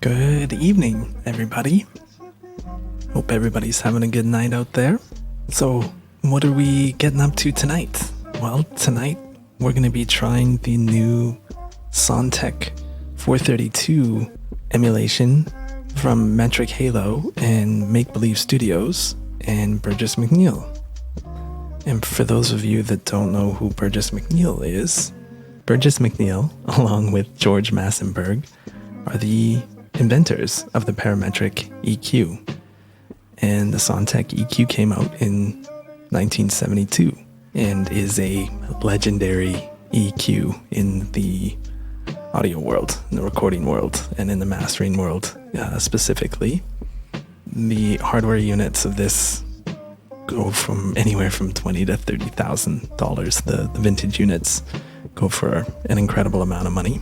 Good evening, everybody. Hope everybody's having a good night out there. So, what are we getting up to tonight? Well, tonight we're going to be trying the new Sontec 432 emulation from Metric Halo and Make Believe Studios and Burgess MacNeal. And for those of you that don't know who Burgess MacNeal is, Burgess MacNeal, along with George Massenburg, are the inventors of the parametric EQ. And the Sontec EQ came out in 1972 and is a legendary EQ in the audio world, in the recording world, and in the mastering world specifically. The hardware units of this go from anywhere from $20,000 to $30,000. The vintage units go for an incredible amount of money.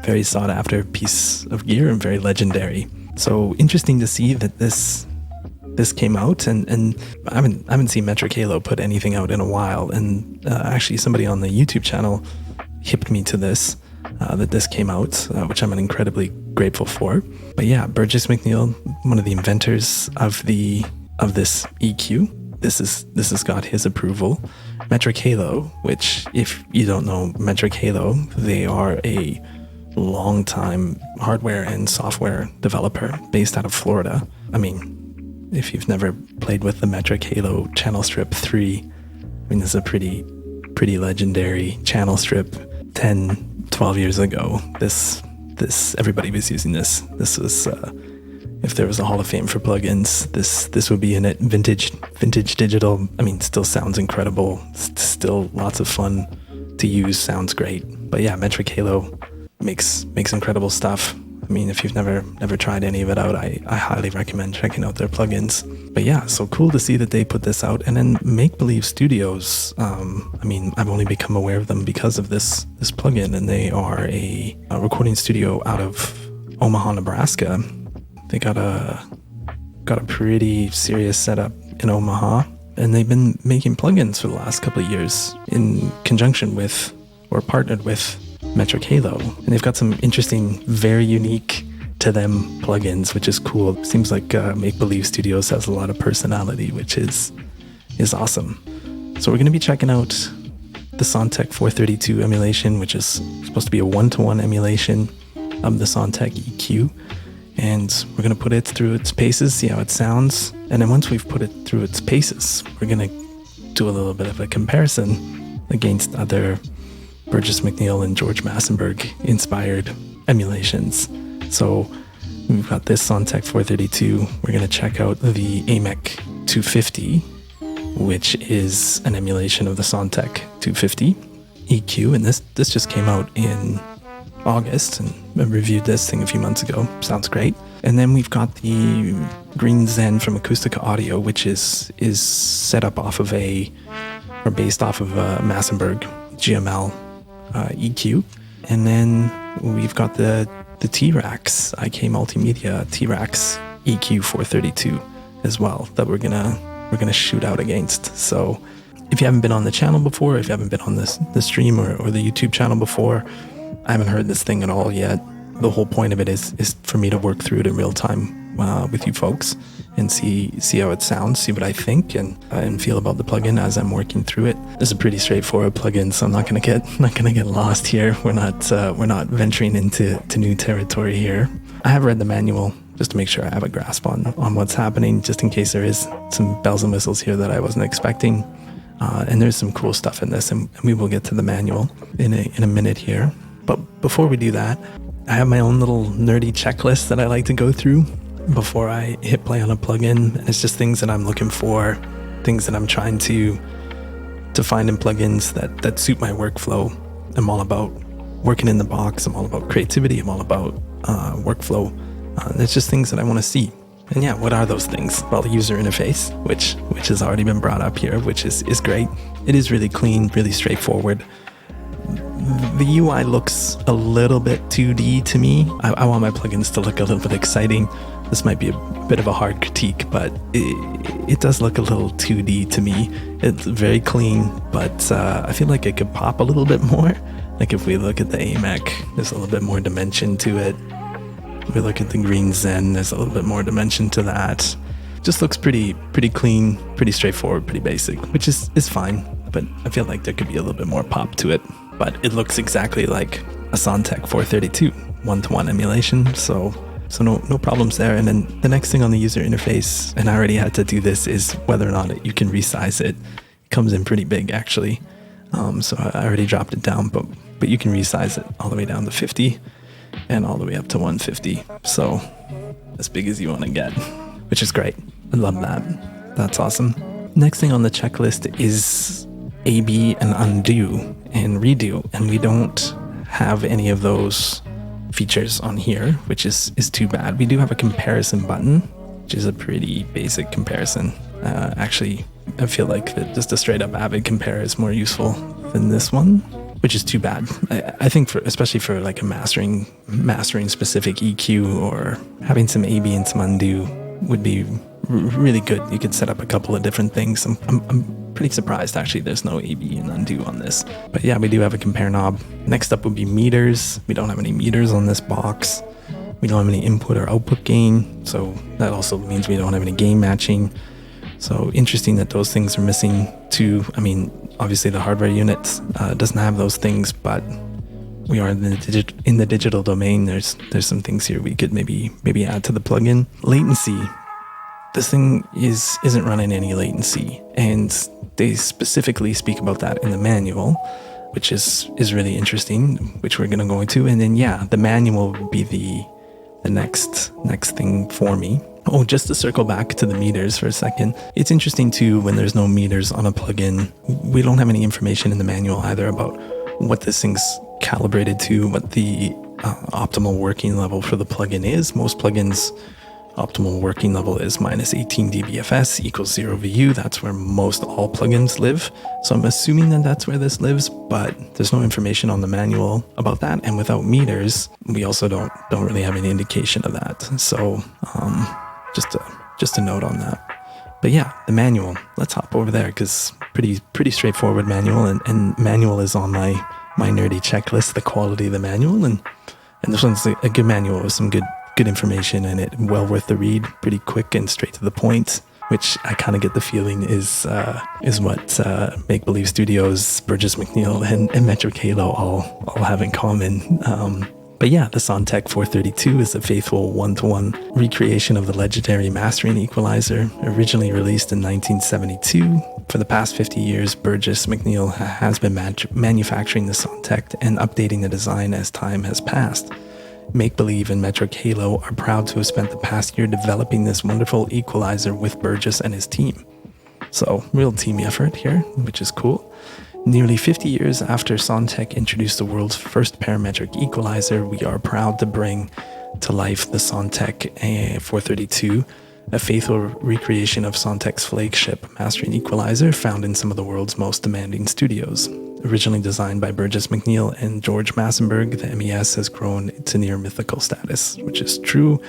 Very sought after piece of gear and very legendary. So interesting to see that this came out, and I haven't seen Metric Halo put anything out in a while. And actually, somebody on the YouTube channel hipped me to this, that this came out, which I'm incredibly grateful for. But yeah, Burgess MacNeal, one of the inventors of this EQ. This has got his approval. Metric Halo, which if you don't know Metric Halo, they are a long-time hardware and software developer based out of Florida. I mean, if you've never played with the Metric Halo channel strip 3, I mean, this is a pretty legendary channel strip. 10, 12 years ago, this everybody was using this. This was, if there was a Hall of Fame for plugins, this would be in it. Vintage digital. I mean, still sounds incredible. Still lots of fun to use. Sounds great. But yeah, Metric Halo makes incredible stuff. I mean, if you've never tried any of it out, I highly recommend checking out their plugins. But yeah, so cool to see that they put this out. And then Make Believe Studios, I mean, I've only become aware of them because of this plugin, and they are a recording studio out of Omaha, Nebraska. They got a pretty serious setup in Omaha, and they've been making plugins for the last couple of years in conjunction with, or partnered with, Metric Halo. And they've got some interesting, very unique to them plugins, which is cool. Seems like Make Believe Studios has a lot of personality, which is awesome. So we're going to be checking out the Sontec 432 emulation, which is supposed to be a one-to-one emulation of the Sontec EQ. And we're going to put it through its paces, see how it sounds. And then once we've put it through its paces, we're going to do a little bit of a comparison against other Burgess MacNeal and George Massenburg inspired emulations. So we've got this Sontec 432. We're going to check out the AMEK 250, which is an emulation of the Sontec 250 EQ. And this just came out in August, and I reviewed this thing a few months ago. Sounds great. And then we've got the Green Zen from Acustica Audio, which is set up off of based off of a Massenburg GML EQ. And then we've got the T-Rax IK Multimedia T-Rax EQ 432 as well, that we're gonna shoot out against. So if you haven't been on the channel before, if you haven't been on the stream or the YouTube channel before, I haven't heard this thing at all yet. The whole point of it is for me to work through it in real time with you folks and see how it sounds, see what I think and feel about the plugin as I'm working through it. This is a pretty straightforward plugin, so I'm not gonna get lost here. We're not venturing into new territory here. I have read the manual just to make sure I have a grasp on what's happening, just in case there is some bells and whistles here that I wasn't expecting. And there's some cool stuff in this, and we will get to the manual in a minute here. But before we do that, I have my own little nerdy checklist that I like to go through before I hit play on a plugin. And it's just things that I'm looking for, things that I'm trying to find in plugins that suit my workflow. I'm all about working in the box. I'm all about creativity. I'm all about workflow. It's just things that I want to see. And yeah, what are those things? Well, the user interface, which has already been brought up here, which is great. It is really clean, really straightforward. The UI looks a little bit 2D to me. I want my plugins to look a little bit exciting. This might be a bit of a hard critique, but it does look a little 2D to me. It's very clean, but I feel like it could pop a little bit more. Like if we look at the AMEK, there's a little bit more dimension to it. We look at the Green Zen, there's a little bit more dimension to that. Just looks pretty clean, pretty straightforward, pretty basic, which is fine. But I feel like there could be a little bit more pop to it. But it looks exactly like a Sontec 432, one-to-one emulation. So no problems there. And then the next thing on the user interface, and I already had to do this, is whether or not you can resize it. It comes in pretty big actually. So I already dropped it down, but you can resize it all the way down to 50 and all the way up to 150. So as big as you want to get, which is great. I love that. That's awesome. Next thing on the checklist is A/B and undo and redo. And we don't have any of those features on here, which is too bad. We do have a comparison button, which is a pretty basic comparison. Actually, I feel like that just a straight up Avid compare is more useful than this one, which is too bad. I think especially for like a mastering specific EQ, or having some A/B and some undo would be really good. You could set up a couple of different things. I'm pretty surprised actually there's no A/B and undo on this. But yeah, we do have a compare knob. Next up would be meters. We don't have any meters on this box. We don't have any input or output gain. So that also means we don't have any gain matching. So interesting that those things are missing too. I mean, obviously the hardware unit doesn't have those things, but we are in the digital domain. There's some things here we could maybe add to the plugin. Latency. This thing isn't running any latency, and they specifically speak about that in the manual, which is really interesting, which we're going to go into. And then yeah, the manual would be the next thing for me. Oh, just to circle back to the meters for a second. It's interesting too, when there's no meters on a plugin, we don't have any information in the manual either about what this thing's calibrated to, what the optimal working level for the plugin is. Most plugins optimal working level is minus 18 dBFS equals 0 VU. That's where most all plugins live. So I'm assuming that that's where this lives, but there's no information on the manual about that. And without meters, we also don't really have any indication of that. So just a note on that. But yeah, the manual, let's hop over there, because pretty straightforward manual, and manual is on my nerdy checklist, the quality of the manual, and this one's a good manual with some good information in it, well worth the read, pretty quick and straight to the point, which I kind of get the feeling is what Make Believe Studios, Burgess MacNeal, and Metric Halo all have in common. But yeah, the Sontec 432 is a faithful one-to-one recreation of the legendary mastering equalizer, originally released in 1972. For the past 50 years, Burgess MacNeal has been manufacturing the Sontec and updating the design as time has passed. Make Believe and Metric Halo are proud to have spent the past year developing this wonderful equalizer with Burgess and his team. So, real team effort here, which is cool. Nearly 50 years after Sontec introduced the world's first parametric equalizer, we are proud to bring to life the Sontec 432, a faithful recreation of Sontec's flagship mastering equalizer found in some of the world's most demanding studios. Originally designed by Burgess MacNeal and George Massenburg, the MES has grown to near mythical status, which is true.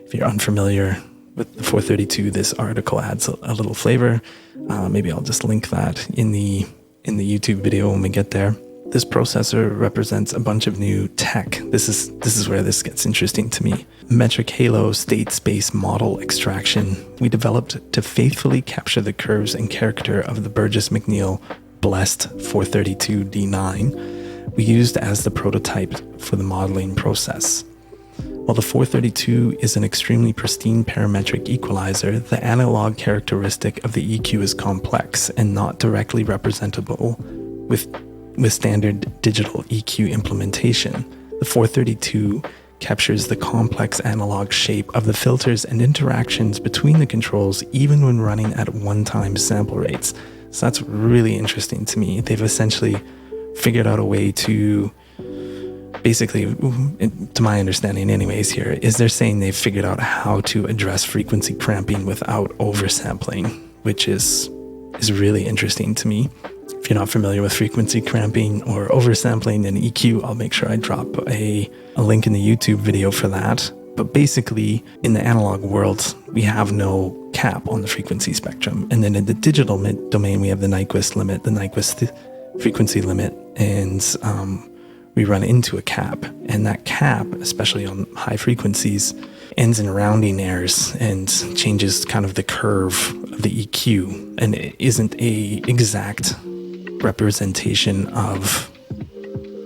If you're unfamiliar with the 432, this article adds a little flavor. Maybe I'll just link that in the YouTube video when we get there. This processor represents a bunch of new tech. This is where this gets interesting to me. Metric Halo state space model extraction we developed to faithfully capture the curves and character of the Burgess MacNeal blessed 432D9 we used as the prototype for the modeling process. While the 432 is an extremely pristine parametric equalizer, the analog characteristic of the EQ is complex and not directly representable with standard digital EQ implementation. The 432 captures the complex analog shape of the filters and interactions between the controls even when running at one-time sample rates. So that's really interesting to me. They've essentially figured out a way to basically, to my understanding anyways here, is they're saying they've figured out how to address frequency cramping without oversampling, which is really interesting to me. If you're not familiar with frequency cramping or oversampling in EQ, I'll make sure I drop a link in the YouTube video for that. But basically, in the analog world, we have no cap on the frequency spectrum. And then in the digital domain, we have the Nyquist limit, the Nyquist frequency limit. And we run into a cap, and that cap, especially on high frequencies, ends in rounding errors and changes kind of the curve of the EQ, and it isn't a exact representation of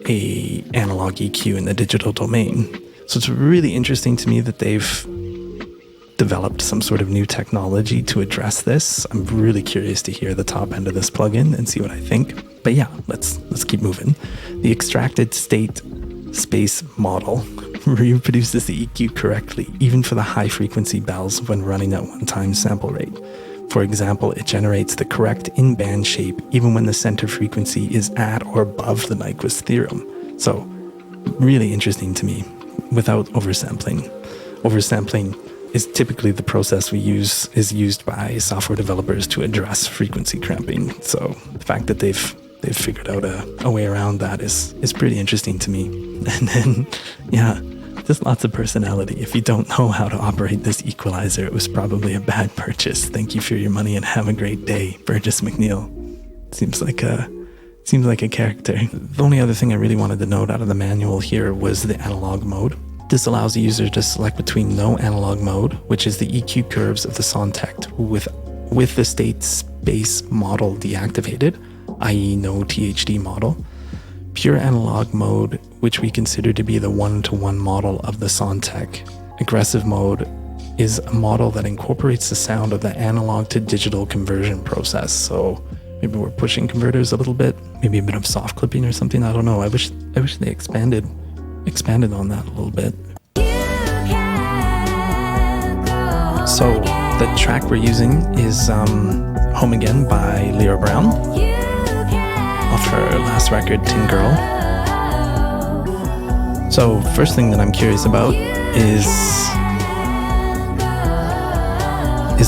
a analog EQ in the digital domain. So it's really interesting to me that they've developed some sort of new technology to address this. I'm really curious to hear the top end of this plugin and see what I think. But yeah, let's keep moving. The extracted state space model reproduces the EQ correctly, even for the high frequency bells when running at 1x sample rate. For example, it generates the correct in-band shape even when the center frequency is at or above the Nyquist theorem. So really interesting to me, without oversampling. Oversampling is typically the process is used by software developers to address frequency cramping. So the fact that they've figured out a way around that is pretty interesting to me. And then, yeah, just lots of personality. If you don't know how to operate this equalizer, it was probably a bad purchase. Thank you for your money and have a great day, Burgess MacNeal. Seems like a character. The only other thing I really wanted to note out of the manual here was the analog mode. This allows the user to select between no analog mode, which is the EQ curves of the Sontec with the state space model deactivated, i.e. no THD model. Pure analog mode, which we consider to be the one-to-one model of the Sontec. Aggressive mode is a model that incorporates the sound of the analog to digital conversion process. So maybe we're pushing converters a little bit, maybe a bit of soft clipping or something. I don't know. I wish they expanded on that a little bit. So the track we're using is Home Again by Lyra Brown, off her last record, Tin Girl. So first thing that I'm curious about is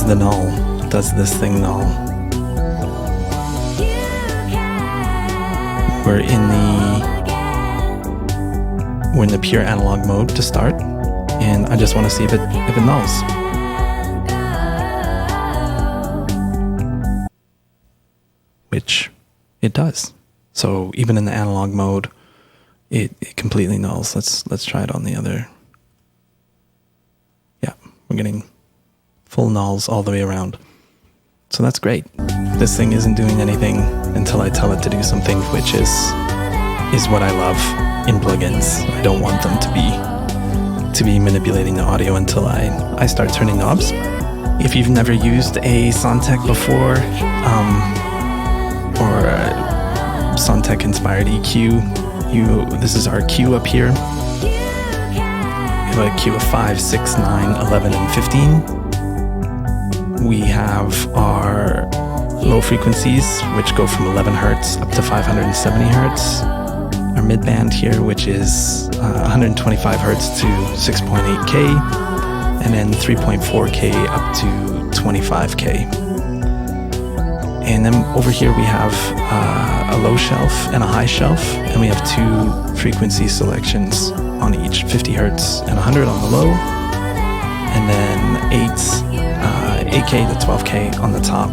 the null. Does this thing null? We're in the pure analog mode to start, and I just want to see if it nulls. Which it does. So even in the analog mode, it completely nulls. Let's try it on the other. Yeah, we're getting full nulls all the way around. So that's great. This thing isn't doing anything until I tell it to do something, which is what I love in plugins. I don't want them to be manipulating the audio until I start turning knobs. If you've never used a Sontec before, or a Sontec inspired EQ, this is our Q up here. We have a Q of 5, 6, 9, 11, and 15. We have our low frequencies, which go from 11 Hertz up to 570 Hertz. Our mid-band here, which is 125 Hertz to 6.8K, and then 3.4K up to 25K. And then over here we have a low shelf and a high shelf, and we have two frequency selections on each, 50 Hertz and 100 on the low, and then 8K to 12K on the top,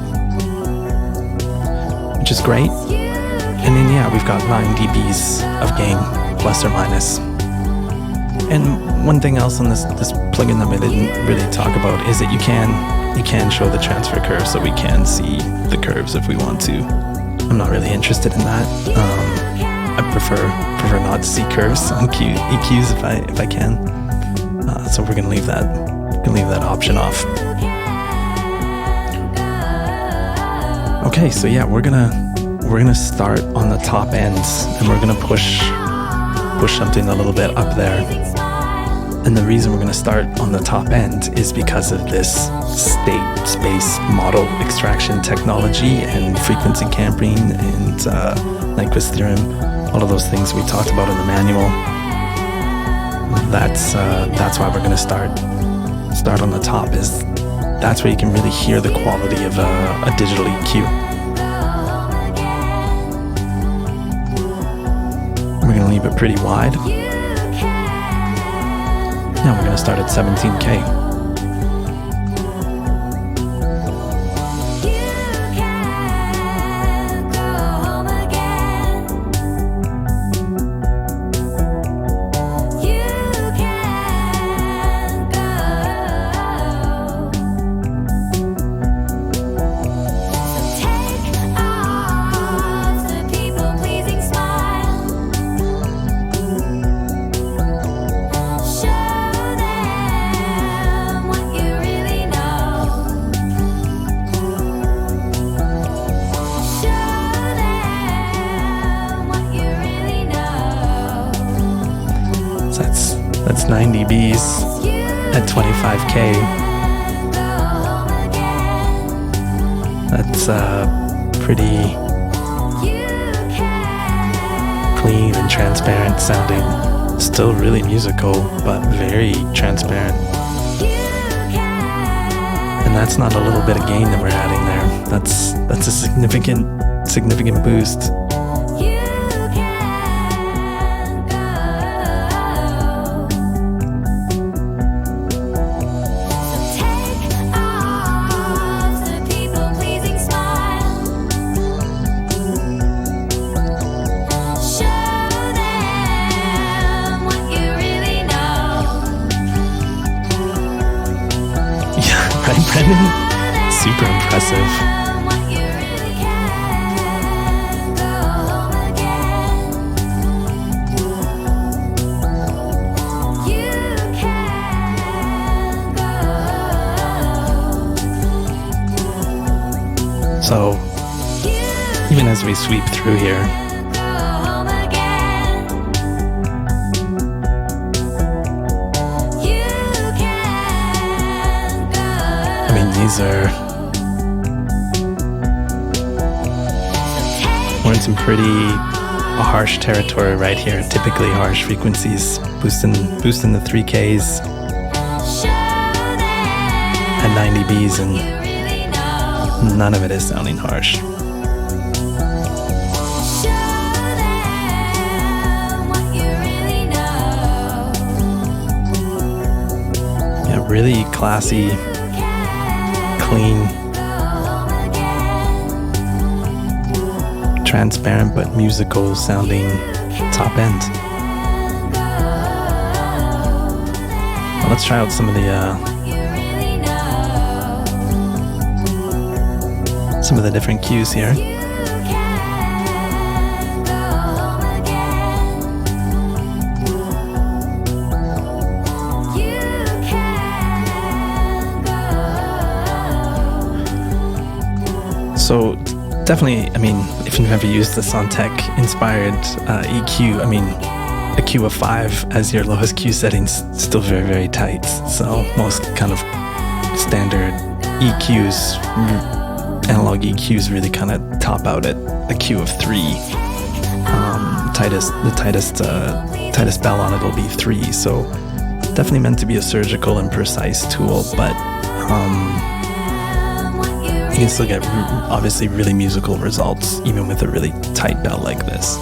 which is great. And then yeah, we've got 9 dBs of gain, plus or minus. And one thing else on this plugin that we didn't really talk about is that you can show the transfer curve, so we can see the curves if we want to. I'm not really interested in that. I prefer not to see curves on EQs if I can. So we're gonna leave that option off. Okay, so yeah, we're gonna start on the top ends, and we're gonna push something a little bit up there. And the reason we're going to start on the top end is because of this state space model extraction technology and frequency camping and Nyquist theorem, all of those things we talked about in the manual. That's why we're going to start on the top. That's where you can really hear the quality of a digital EQ. We're going to leave it pretty wide. Now we're going to start at 17K. Bs at 25K. That's pretty clean and transparent sounding. Still really musical, but very transparent. And that's not a little bit of gain that we're adding there. That's a significant boost. Brendan, super impressive. So, even as we sweep through here, we're in some pretty harsh territory right here. Typically harsh frequencies, boosting the 3Ks at 90 Bs, and none of it is sounding harsh. Yeah, really classy, clean, transparent but musical sounding top end. Well, let's try out some of the different cues here. So definitely, I mean, if you've ever used the Sontec inspired EQ, I mean, a Q of 5 as your lowest Q setting's still very, very tight. So most kind of standard EQs, analog EQs really kind of top out at a Q of 3. The tightest bell on it will be 3. So definitely meant to be a surgical and precise tool, but you can still get obviously really musical results even with a really tight bell like this.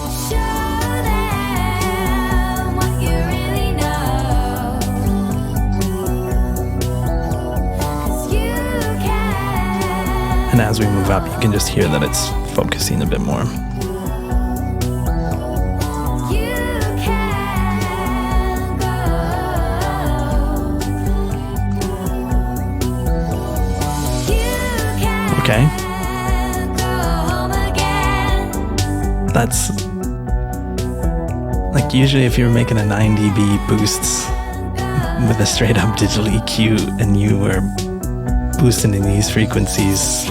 And as we move up, you can just hear that it's focusing a bit more. Okay. That's like usually if you were making a 9 dB boost with a straight up digital EQ and you were boosting in these frequencies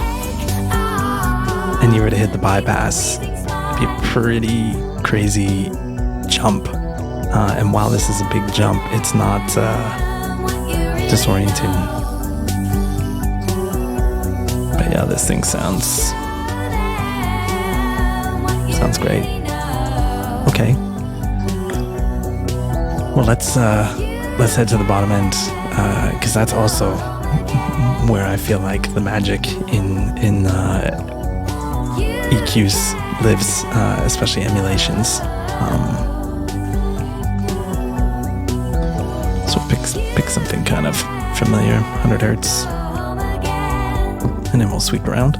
and you were to hit the bypass, it'd be a pretty crazy jump. And while this is a big jump, it's not disorienting. But yeah, this thing sounds great. Okay. Well, let's head to the bottom end, because that's also where I feel like the magic in EQs lives, especially emulations. So pick something kind of familiar, 100 Hertz, and then we'll sweep around.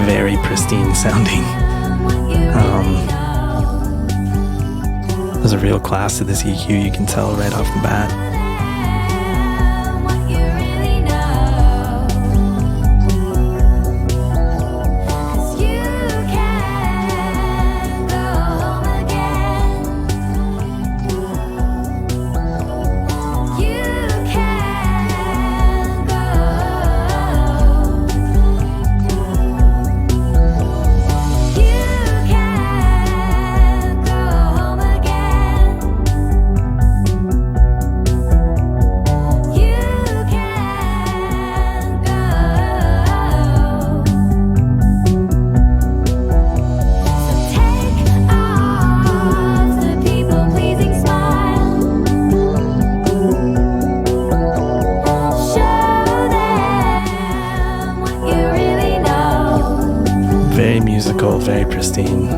Very pristine sounding. There's a real class to this EQ, you can tell right off the bat. surgical, very pristine.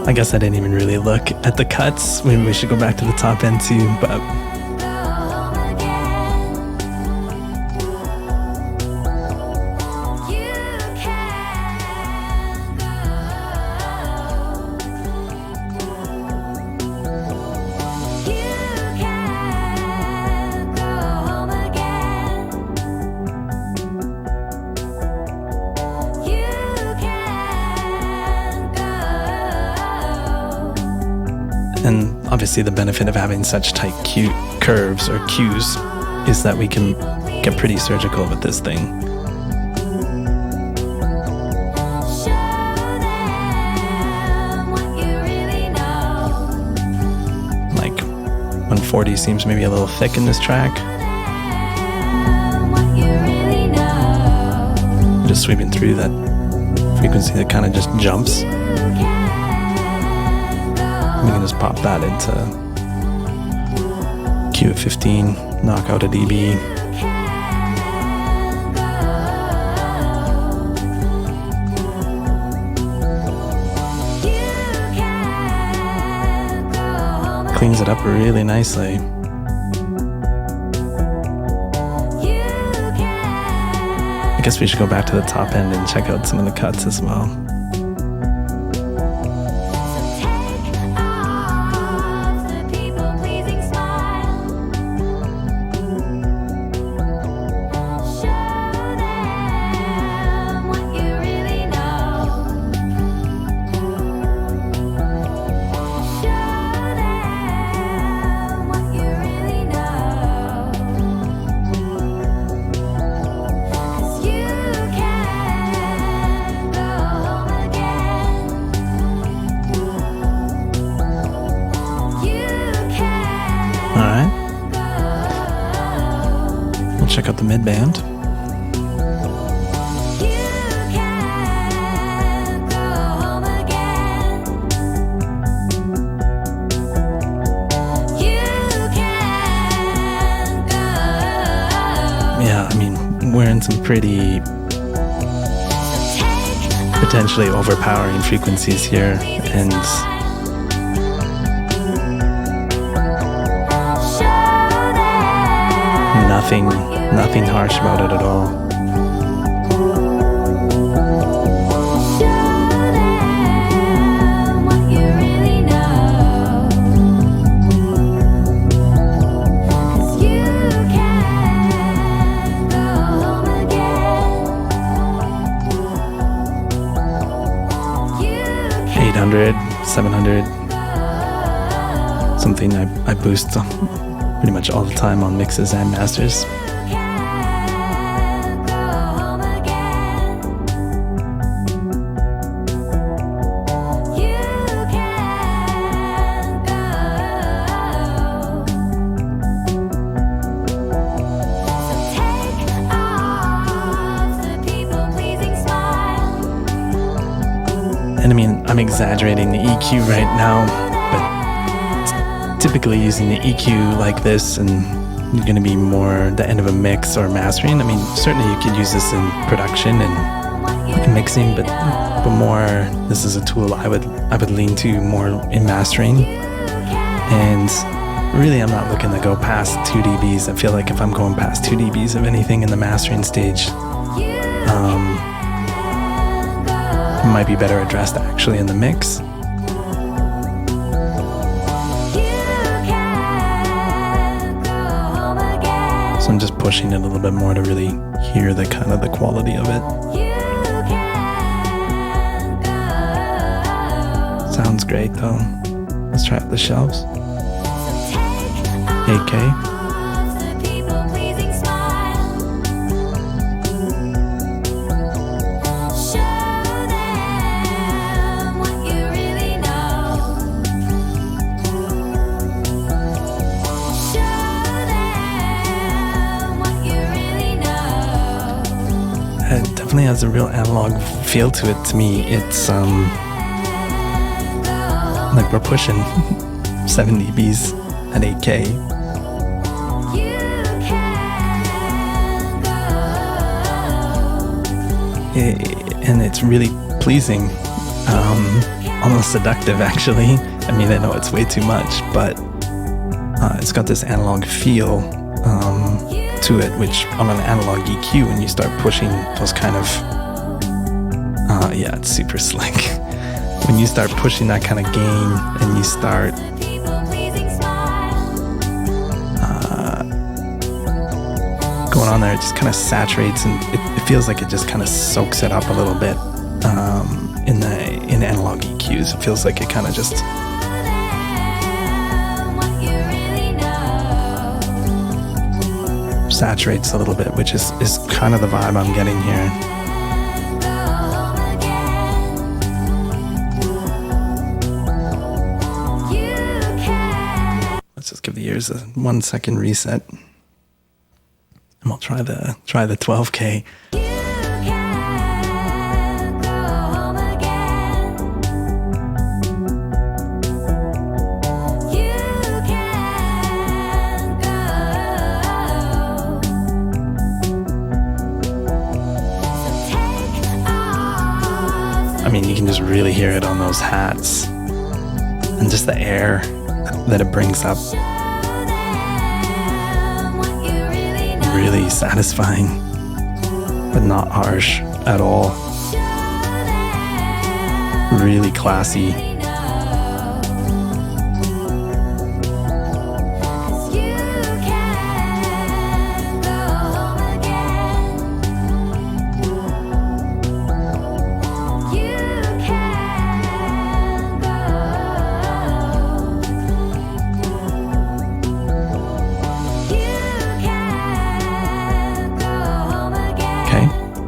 I guess I didn't even really look at the cuts. Maybe we should go back to the top end too, but and obviously the benefit of having such tight curves or cues is that we can get pretty surgical with this thing. Like 140 seems maybe a little thick in this track. Just sweeping through that frequency that kind of just jumps. We can just pop that into Q at 15, knock out a dB. Cleans it up really nicely. I guess we should go back to the top end and check out some of the cuts as well. Check out the mid band. Yeah, I mean, we're in some pretty potentially overpowering frequencies here, and nothing harsh about it at all. $800, $700, something I boost pretty much all the time on mixes and masters. And I mean, I'm exaggerating the EQ right now, but typically using the EQ like this, and you're going to be more the end of a mix or mastering. I mean, certainly you could use this in production and mixing, but more this is a tool I would lean to more in mastering. And really, I'm not looking to go past 2 dBs. I feel like if I'm going past 2 dBs of anything in the mastering stage, it might be better addressed actually in the mix. So I'm just pushing it a little bit more to really hear the kind of the quality of it. Sounds great though. Let's try out the shelves. 8K. It definitely has a real analog feel to it. To me, it's like we're pushing 7 dBs at 8K. And it's really pleasing, almost seductive actually. I mean, I know it's way too much, but it's got this analog feel to it, which on an analog EQ, when you start pushing those kind of, yeah, it's super slick. When you start pushing that kind of gain and you start going on there, it just kind of saturates, and it feels like it just kind of soaks it up a little bit in analog EQs. It feels like it kind of just saturates a little bit, which is kind of the vibe I'm getting here. Let's just give the ears a 1 second reset, and we'll try the 12K. I mean, you can just really hear it on those hats, and just the air that it brings up. Really satisfying, but not harsh at all. Really classy.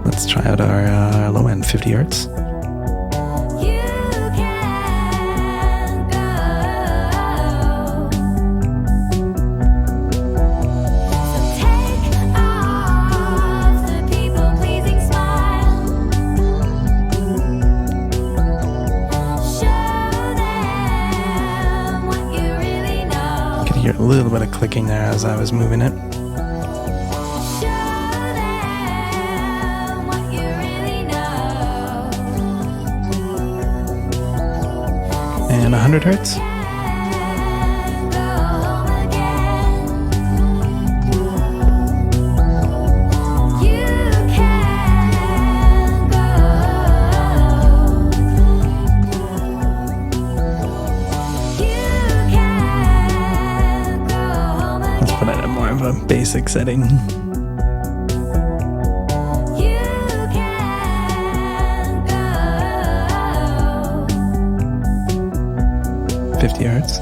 Let's try out our low end 50 hertz. Could hear a little bit of clicking there as I was moving it. And 100 hertz. Let's put it at more of a basic setting. 50 hertz.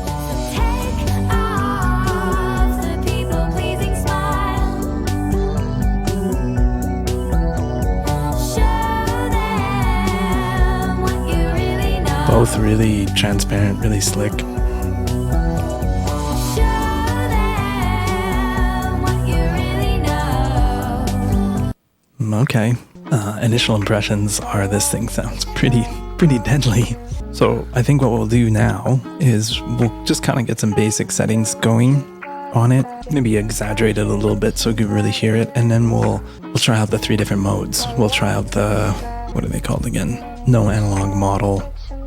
Both really transparent, really slick. Okay. Initial impressions are this thing sounds pretty deadly. So I think what we'll do now is we'll just kind of get some basic settings going on it, maybe exaggerate it a little bit so you can really hear it, and then we'll try out the 3 different modes. We'll try out the, what are they called again? No analog model,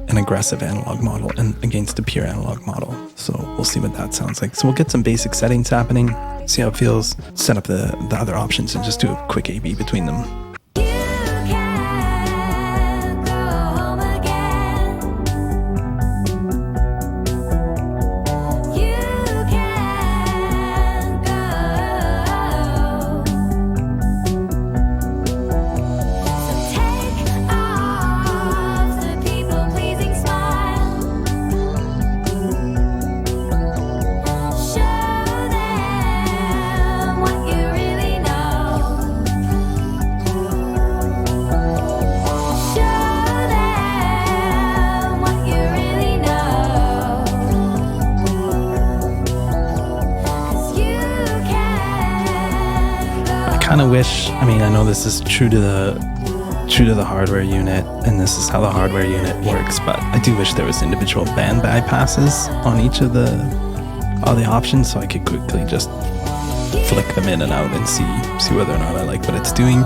an aggressive analog model, and against the pure analog model. So we'll see what that sounds like. So we'll get some basic settings happening, see how it feels, set up the other options, and just do a quick A/B between them. kind of wish, I mean, I know this is true to the hardware unit, and this is how the hardware unit works, but I do wish there was individual band bypasses on each of all the options, so I could quickly just flick them in and out and see whether or not I like what it's doing.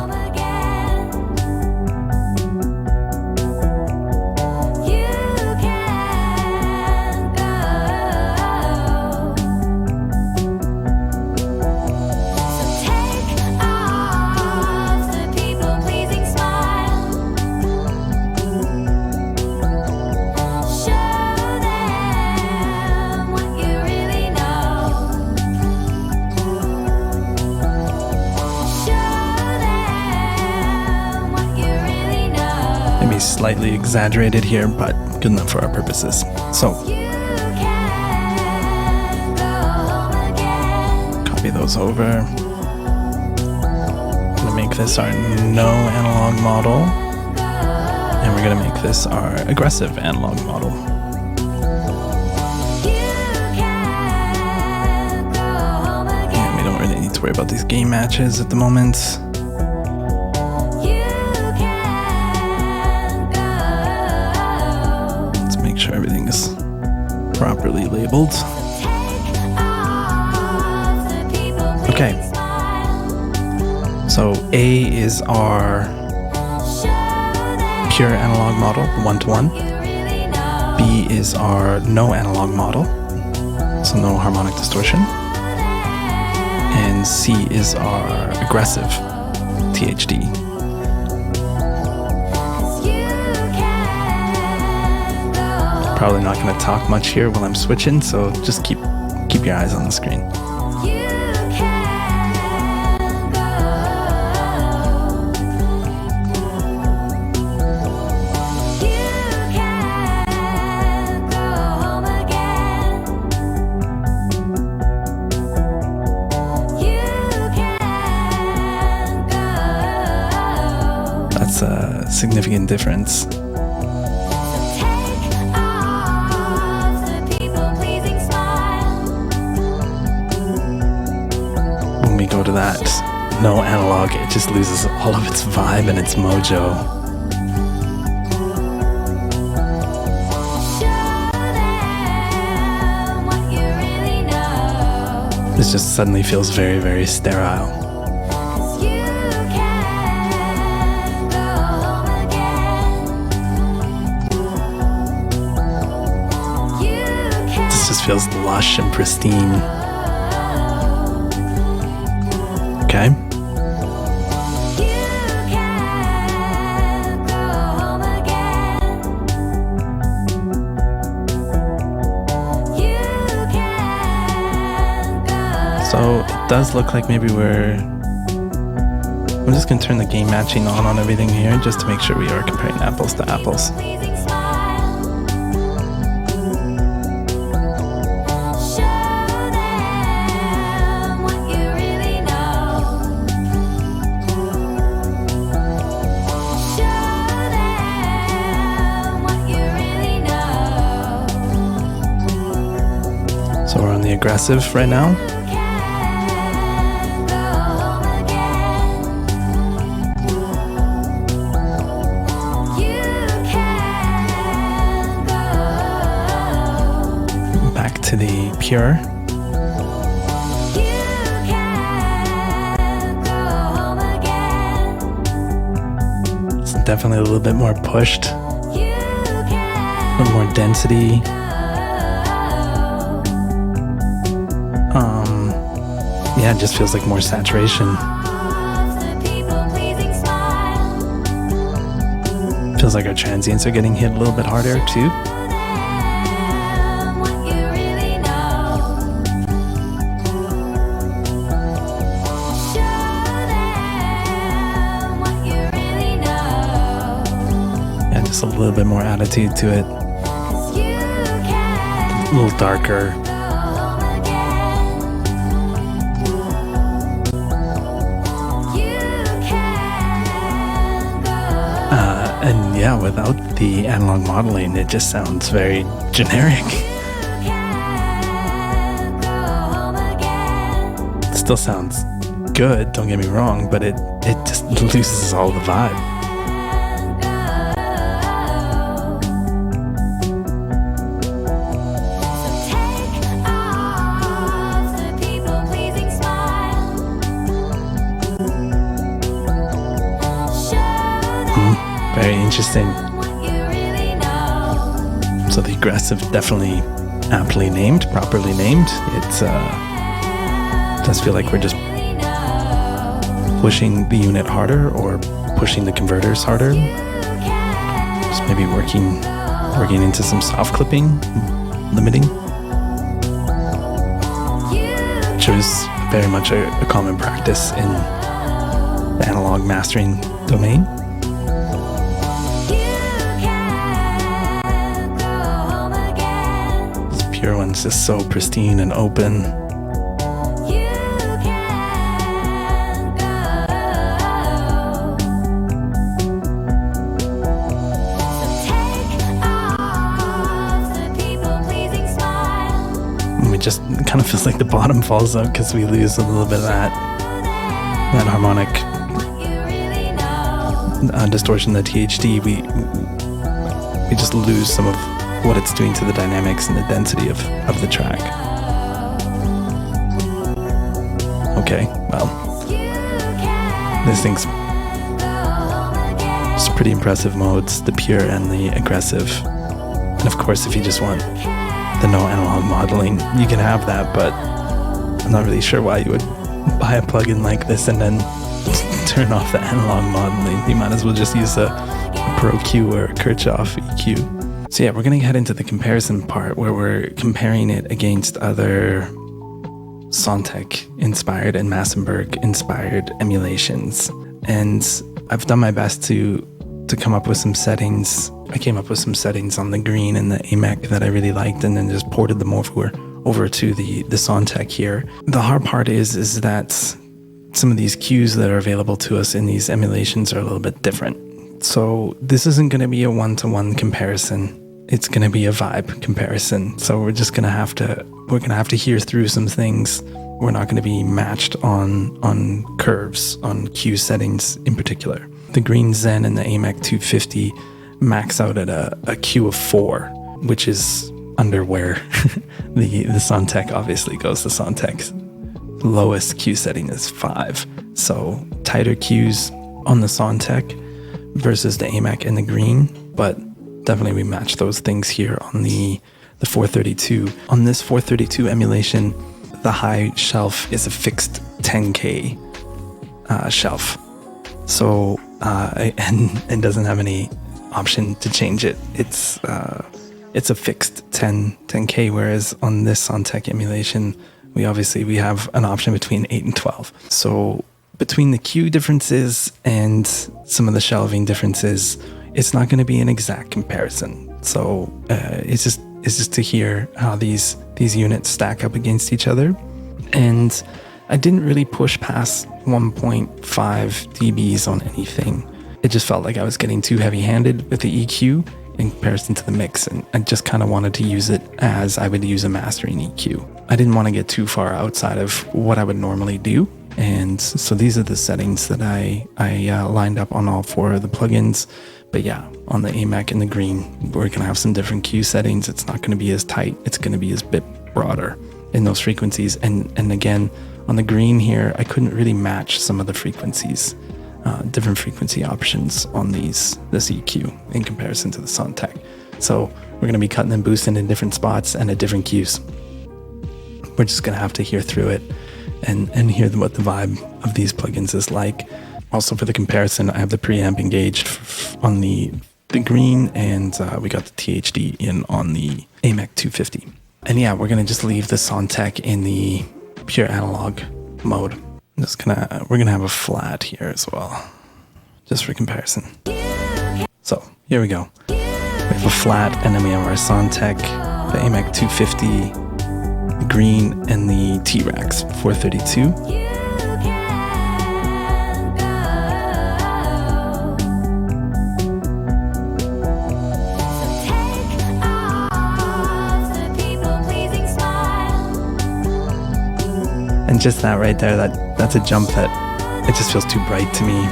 Slightly exaggerated here, but good enough for our purposes. So, copy those over. I'm gonna make this our no analog model, and we're gonna make this our aggressive analog model. And we don't really need to worry about these game matches at the moment. Everything is properly labeled. Okay. So A is our pure analog model, 1-to-1. B is our no analog model, so no harmonic distortion. And C is our aggressive THD. Probably not going to talk much here while I'm switching, so just keep your eyes on the screen. That's a significant difference. Go to that no analog, it just loses all of its vibe and its mojo. This just suddenly feels very, very sterile. This just feels lush and pristine. Okay. So it does look like maybe I'm just going to turn the game matching on everything here just to make sure we are comparing apples to apples. So we're on the aggressive right now. Back to the pure. It's definitely a little bit more pushed. A little more density. Yeah, it just feels like more saturation. Feels like our transients are getting hit a little bit harder too. Yeah, just a little bit more attitude to it. A little darker. And yeah, without the analog modeling, it just sounds very generic. It still sounds good, don't get me wrong, but it just loses all the vibe. Very interesting. So the aggressive, definitely aptly named, properly named. It does feel like we're just pushing the unit harder or pushing the converters harder. Just maybe working into some soft clipping, limiting, which is very much a common practice in the analog mastering domain. Pure one's just so pristine and open. And it just kind of feels like the bottom falls out because we lose a little bit of that harmonic distortion, the THD. We just lose some of what it's doing to the dynamics and the density of the track. Okay, well, this thing's just pretty impressive modes, the pure and the aggressive. And of course, if you just want the no analog modeling, you can have that, but I'm not really sure why you would buy a plugin like this and then turn off the analog modeling. You might as well just use a Pro Q or a Kirchhoff EQ. So yeah, we're going to head into the comparison part where we're comparing it against other Sontec inspired and Massenburg inspired emulations. And I've done my best to come up with some settings. I came up with some settings on the Green and the AMEK that I really liked, and then just ported them over to the Sontec here. The hard part is that some of these cues that are available to us in these emulations are a little bit different. So this isn't going to be a one-to-one comparison. It's going to be a vibe comparison. So we're going to have to hear through some things. We're not going to be matched on curves, on cue settings in particular. The Green Zen and the AMEK 250 max out at a Q of 4, which is under where the Sontec obviously goes. The Sontec's lowest Q setting is 5. So tighter cues on the Sontec versus the AMEK and the Green, but definitely we match those things here on the 432. On this 432 emulation, the high shelf is a fixed 10K shelf. So, and doesn't have any option to change it. It's a fixed 10K, whereas on this Sontec emulation, we have an option between 8 and 12. So between the cue differences and some of the shelving differences, it's not going to be an exact comparison. So it's just to hear how these units stack up against each other. And I didn't really push past 1.5 dBs on anything. It just felt like I was getting too heavy-handed with the EQ in comparison to the mix, and I just kind of wanted to use it as I would use a mastering EQ. I didn't want to get too far outside of what I would normally do. And so these are the settings that I lined up on all 4 of the plugins. But yeah, on the AMEK and the Green, we're going to have some different cue settings. It's not going to be as tight. It's going to be a bit broader in those frequencies. And again, on the Green here, I couldn't really match some of the frequencies, different frequency options on this EQ in comparison to the Sontec. So we're going to be cutting and boosting in different spots and at different cues. We're just going to have to hear through it and hear what the vibe of these plugins is like. Also for the comparison, I have the preamp engaged on the Green, and we got the THD in on the AMEK 250. And yeah, we're gonna just leave the Sontec in the pure analog mode. We're gonna have a flat here as well, just for comparison. So here we go. We have a flat, and then we have our Sontec, the AMEK 250, the Green, and the T-Rex 432. And And just that right there, that's a jump that it just feels too bright to me.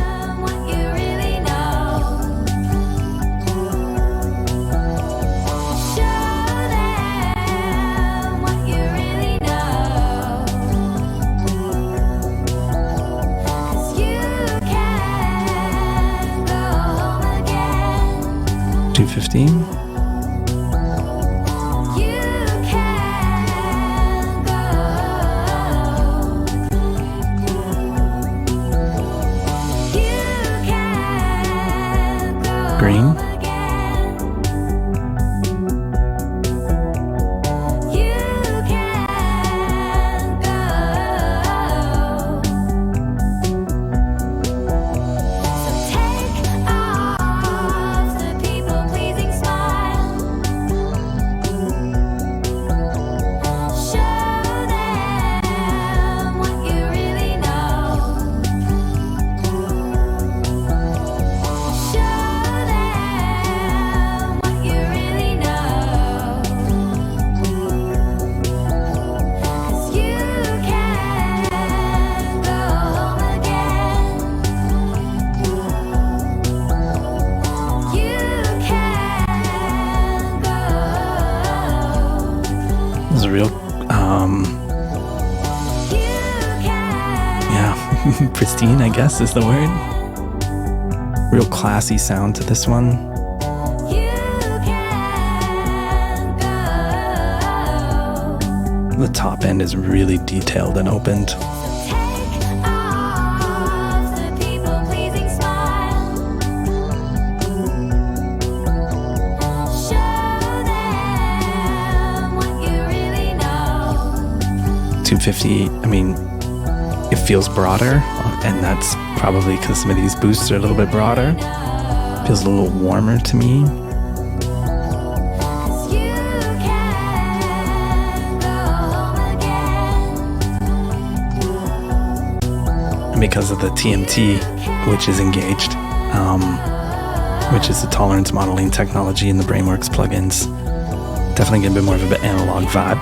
$215. Green. This is real, yeah, pristine, I guess is the word. Real classy sound to this one. The top end is really detailed and opened. $250, I mean, it feels broader, and that's probably because some of these boosts are a little bit broader. Feels a little warmer to me. And because of the TMT, which is engaged, which is the tolerance modeling technology in the Brainworks plugins, definitely get a bit more of an analog vibe.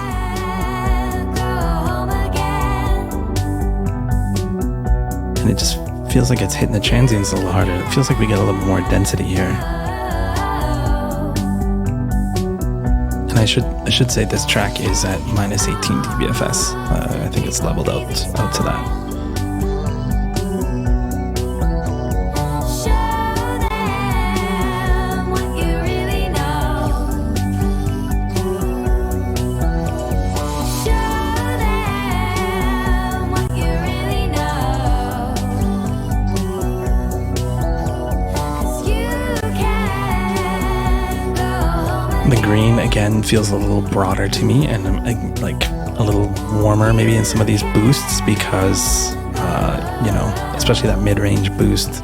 And it just feels like it's hitting the transients a little harder. It feels like we get a little more density here. And I should say this track is at minus 18 dBFS. I think it's leveled out to that. The green again feels a little broader to me, and like a little warmer maybe in some of these boosts because you know, especially that mid-range boost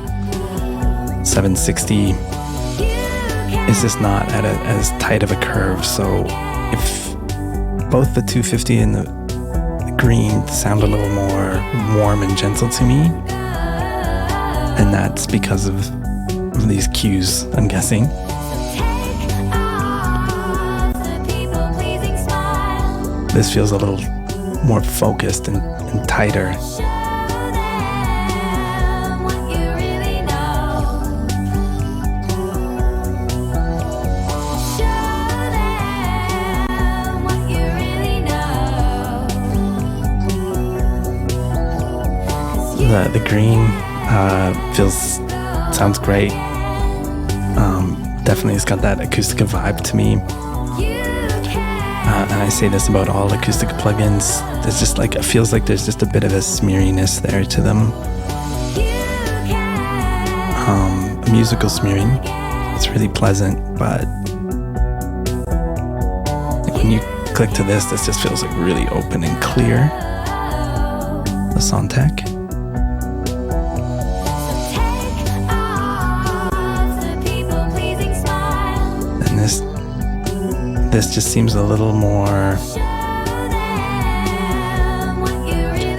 760 is just not at as tight of a curve. So if both the 250 and the green sound a little more warm and gentle to me, and that's because of these cues, I'm guessing. This feels a little more focused and tighter. The green sounds great. Definitely it's got that Acustica vibe to me. And I say this about all Acustica plugins. There's just like, it feels like there's just a bit of a smeariness there to them. Musical smearing. It's really pleasant, but like when you click to this just feels like really open and clear. The Sontec. And this just seems a little more,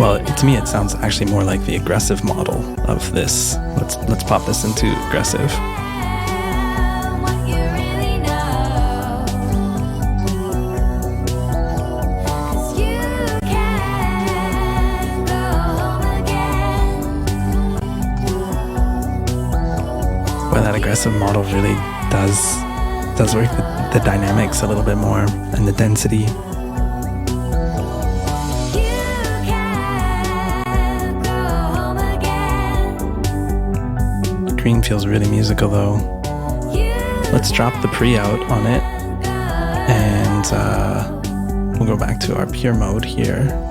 well, to me it sounds actually more like the aggressive model of this. Let's pop this into aggressive. that aggressive model really does work the dynamics a little bit more and the density. Green feels really musical though. Let's drop the pre-out on it, and we'll go back to our pure mode here.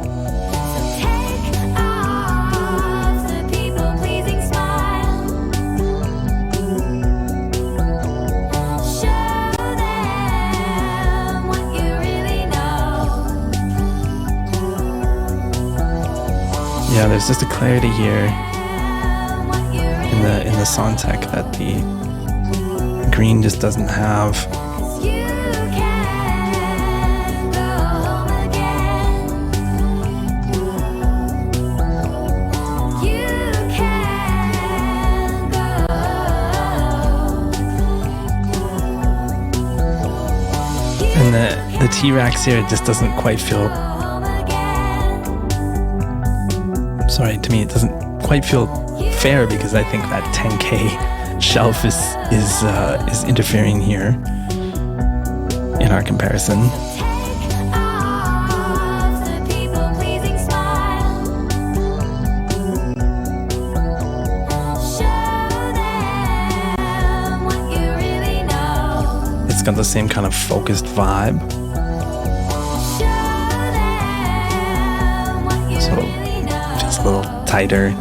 Yeah, there's just a clarity here in the Sontec that the green just doesn't have. And the T-Rax here just doesn't quite feel. Sorry, to me it doesn't quite feel fair, because I think that 10K shelf is interfering here in our comparison. It's got the same kind of focused vibe. So feels a little tighter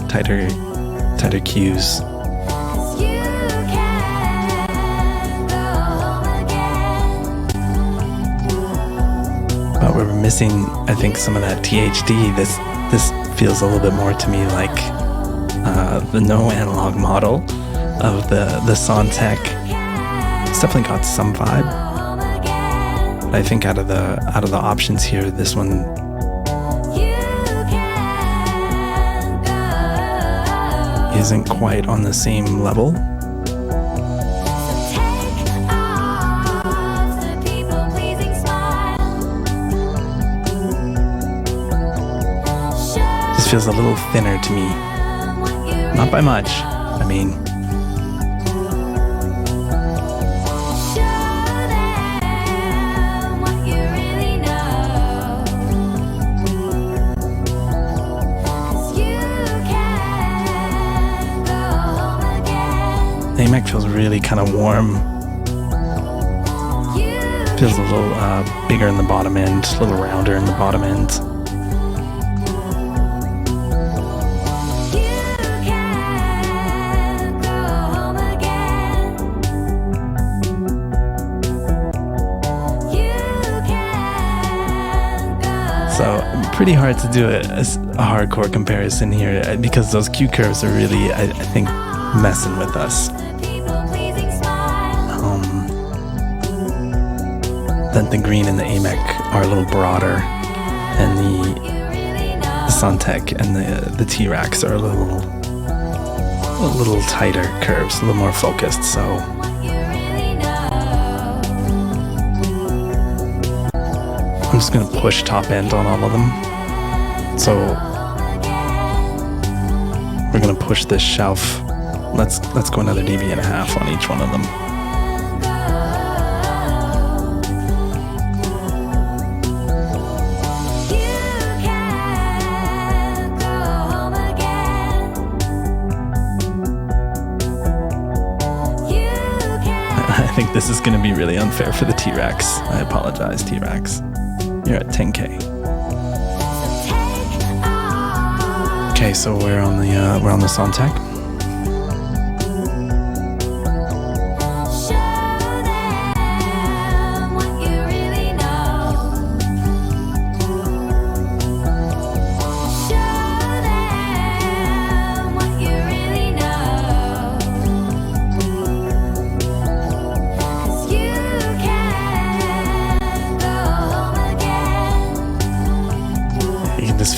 cues. But we're missing, I think, some of that THD. This feels a little bit more to me like the no analog model of the Sontec. It's definitely got some vibe. But I think out of the options here, this one isn't quite on the same level. This feels a little thinner to me. Not by much, I mean. AMEK feels really kind of warm. Feels a little bigger in the bottom end, a little rounder in the bottom end. So pretty hard to do a hardcore comparison here, because those Q curves are really, I think, messing with us. That the green and the AMEK are a little broader, and the Sontec and the T-Rax are a little tighter curves, a little more focused. So I'm just gonna push top end on all of them. So we're gonna push this shelf. Let's go another dB.5 on each one of them. I think this is going to be really unfair for the T-Rax. I apologize, T-Rax. You're at 10K. Okay, so we're on the Sontec.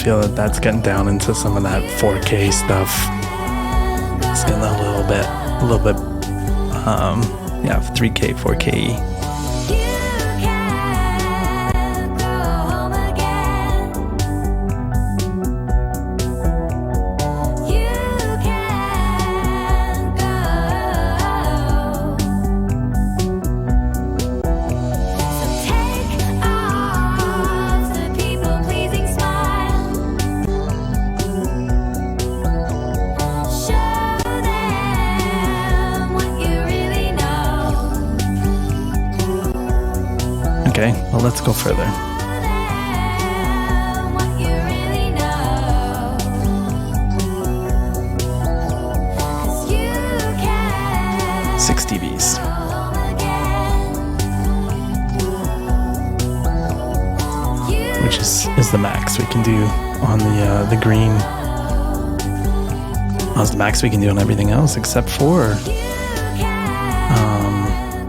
Feel that that's getting down into some of that 4K stuff. It's getting a little bit, yeah, 3K, 4K. Okay, well, let's go further. 6 dBs. Which is the max we can do on the green. That's the max we can do on everything else except for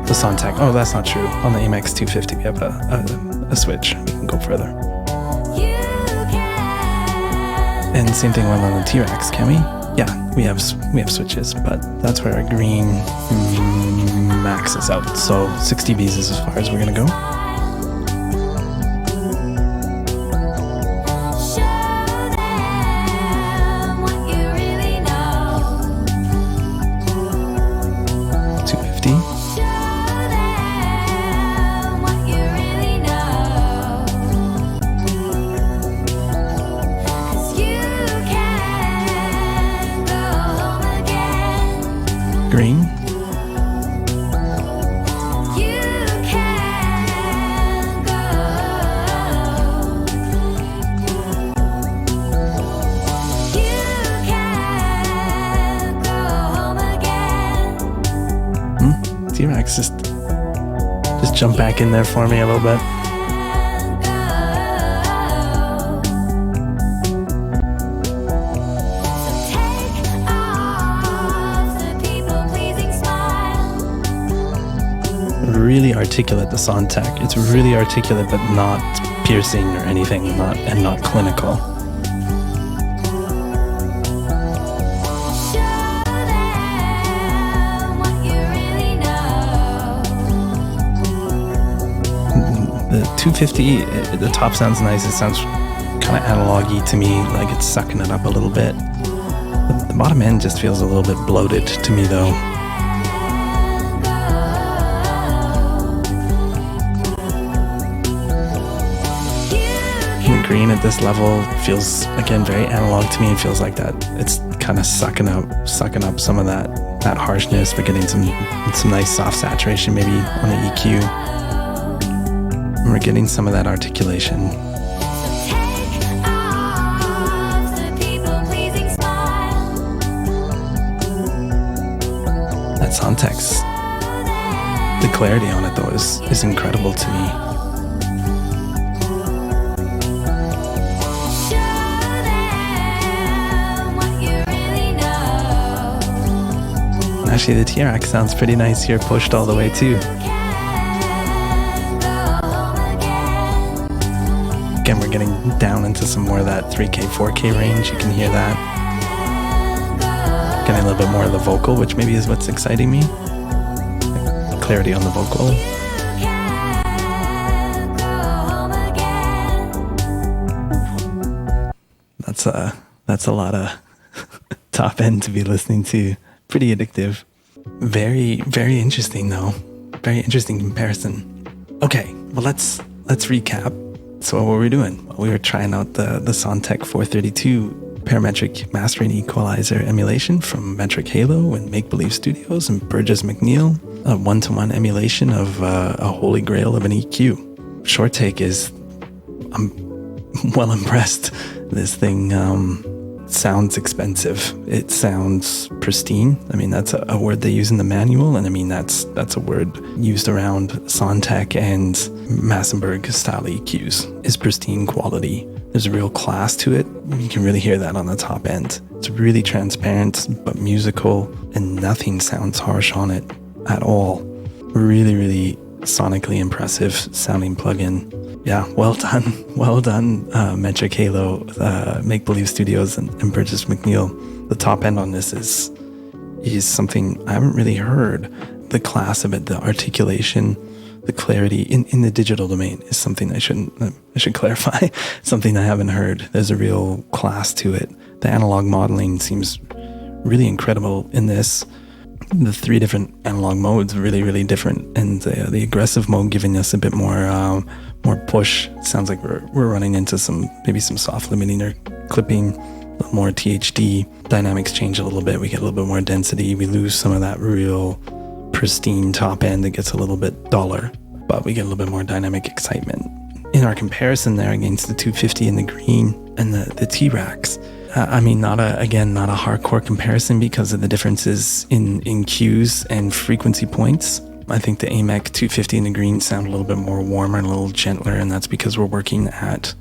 the Sontec. Oh, that's not true. On the AMEK 250 we have a switch. We can go further. And same thing on the T-Rex, can we? Yeah, we have switches, but that's where our green maxes out. So 6 dBs is as far as we're gonna go. Green. T-Rex, just jump back in there for me a little bit. Really articulate, the Sontec. It's really articulate, but not piercing or anything, not clinical. The 250, the top sounds nice. It sounds kind of analog-y to me, like it's sucking it up a little bit. The bottom end just feels a little bit bloated to me, though. Green at this level feels, again, very analog to me. It feels like that it's kind of sucking up some of that harshness, but getting some nice soft saturation maybe on the EQ. And we're getting some of that articulation. That Sontec's, the clarity on it though is incredible to me. Actually, the T-Rex sounds pretty nice here, pushed all the way too. Again, we're getting down into some more of that 3K, 4K range. You can hear that. Getting a little bit more of the vocal, which maybe is what's exciting me. Like clarity on the vocal. That's a lot of top end to be listening to. Pretty addictive. Very, very interesting though. Very interesting comparison. Okay, well let's recap. So what were we doing? Well, we were trying out the Sontec 432 parametric mastering equalizer emulation from Metric Halo and Make Believe Studios and Burgess MacNeal. A one-to-one emulation of a holy grail of an EQ. Short take is, I'm well impressed. This thing sounds expensive. It sounds pristine. I mean, that's a word they use in the manual, and I mean that's a word used around Sontec and Massenburg style EQs, is pristine quality. There's a real class to it. You can really hear that on the top end. It's really transparent but musical, and nothing sounds harsh on it at all. Really, really sonically impressive sounding plugin. Yeah, well done, Metric Halo, Make Believe Studios, and Burgess MacNeal. The top end on this is something I haven't really heard. The class of it, the articulation, the clarity in the digital domain is something I should clarify. Something I haven't heard. There's a real class to it. The analog modeling seems really incredible in this. The 3 different analog modes are really, really different, and the aggressive mode giving us a bit more push. Sounds like we're running into maybe some soft limiting or clipping, a little more THD. Dynamics change a little bit. We get a little bit more density. We lose some of that real pristine top end. It gets a little bit duller. but we get a little bit more dynamic excitement. In our comparison there against the 250 in the green and the T-Racks, I mean, not a hardcore comparison because of the differences in cues and frequency points. I think the AMEK 250 in the green sound a little bit more warmer and a little gentler, and that's because we're working at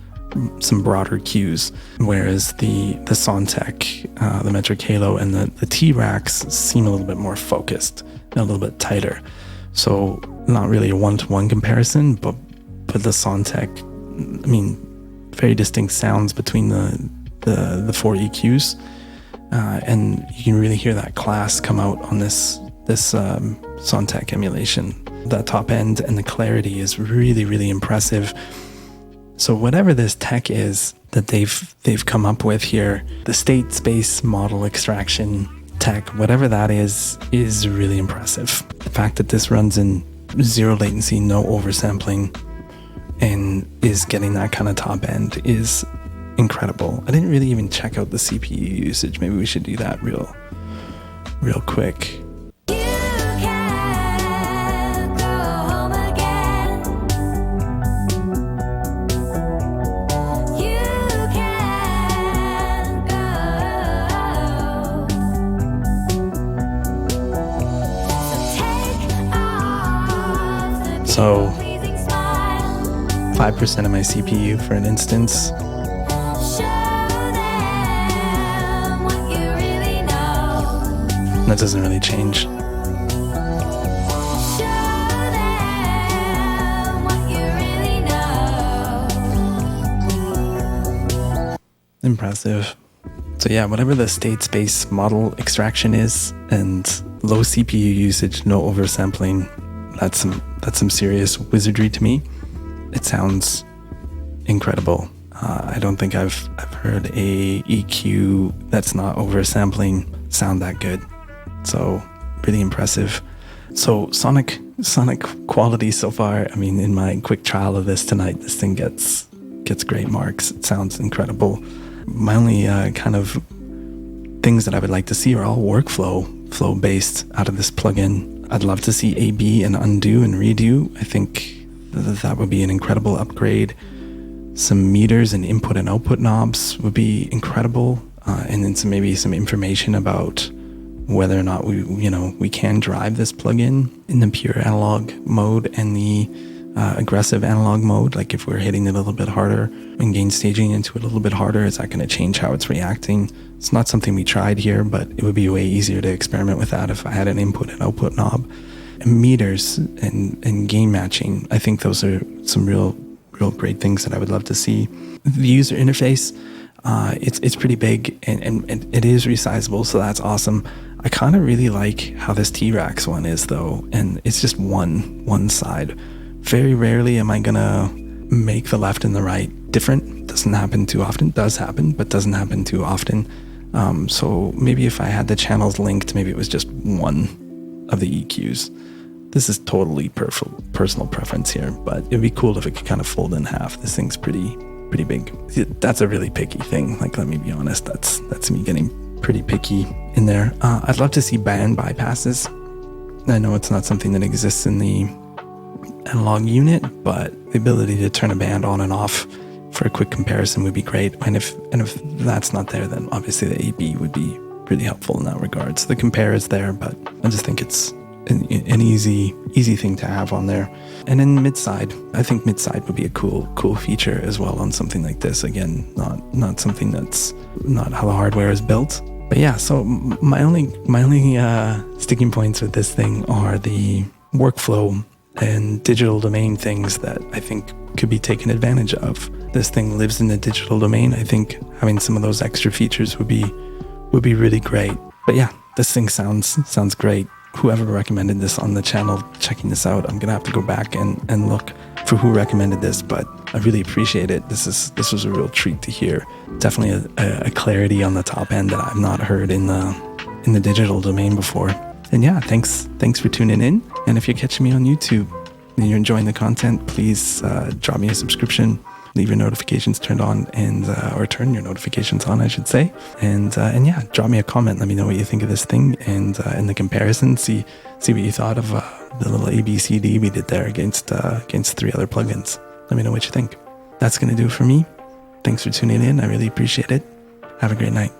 some broader cues, whereas the Sontec, the Metric Halo, and the T-Racks seem a little bit more focused and a little bit tighter. So not really a one-to-one comparison, but the Sontec, I mean, very distinct sounds between the 4 EQs, and you can really hear that class come out on this Sontec emulation. That top end and the clarity is really, really impressive. So whatever this tech is that they've come up with here, the state space model extraction tech, whatever that is really impressive. The fact that this runs in zero latency, no oversampling, and is getting that kind of top end is incredible. I didn't really even check out the CPU usage. Maybe we should do that real quick. So 5% of my CPU for an instance. That doesn't really change. Impressive. So yeah, whatever the state space model extraction is, and low CPU usage, no oversampling, that's some serious wizardry to me. It sounds incredible. I don't think I've heard a EQ that's not oversampling sound that good. So really impressive. So sonic quality so far. I mean, in my quick trial of this tonight, this thing gets great marks. It sounds incredible. My only kind of things that I would like to see are all flow based out of this plugin. I'd love to see AB and undo and redo. I think that would be an incredible upgrade. Some meters and input and output knobs would be incredible, and then maybe some information about whether or not we can drive this plugin in the pure analog mode and the aggressive analog mode. Like if we're hitting it a little bit harder and gain staging into it a little bit harder, is that going to change how it's reacting? It's not something we tried here, but it would be way easier to experiment with that if I had an input and output knob. And meters and gain matching, I think those are some real great things that I would love to see. The user interface, it's pretty big and it is resizable, so that's awesome. I kind of really like how this T-Racks one is though, and it's just one side. Very rarely am I gonna make the left and the right different. Doesn't happen too often. Does happen, but doesn't happen too often. So maybe if I had the channels linked, maybe it was just one of the EQs. This is totally personal preference here, but it'd be cool if it could kind of fold in half. This thing's pretty big. That's a really picky thing. Like, let me be honest, that's me getting pretty picky in there. I'd love to see band bypasses. I know it's not something that exists in the analog unit, but the ability to turn a band on and off for a quick comparison would be great. And if that's not there, then obviously the AB would be really helpful in that regard. So the compare is there, but I just think it's an easy thing to have on there. And then mid-side, I think mid-side would be a cool feature as well on something like this. Again, not something that's not how the hardware is built. But yeah, so my only sticking points with this thing are the workflow and digital domain things that I think could be taken advantage of. This thing lives in the digital domain. I think having some of those extra features would be really great. But yeah, this thing sounds great. Whoever recommended this on the channel, checking this out, I'm gonna have to go back and look for who recommended this, but I really appreciate it. This was a real treat to hear. Definitely a clarity on the top end that I've not heard in the digital domain before. And yeah, thanks for tuning in. And if you're catching me on YouTube and you're enjoying the content, please drop me a subscription. leave your notifications turned on and or turn your notifications on, I should say. And yeah, drop me a comment. Let me know what you think of this thing, and in the comparison, see what you thought of the little ABCD we did there against 3 other plugins. Let me know what you think. That's gonna do it for me. Thanks for tuning in. I really appreciate it. Have a great night.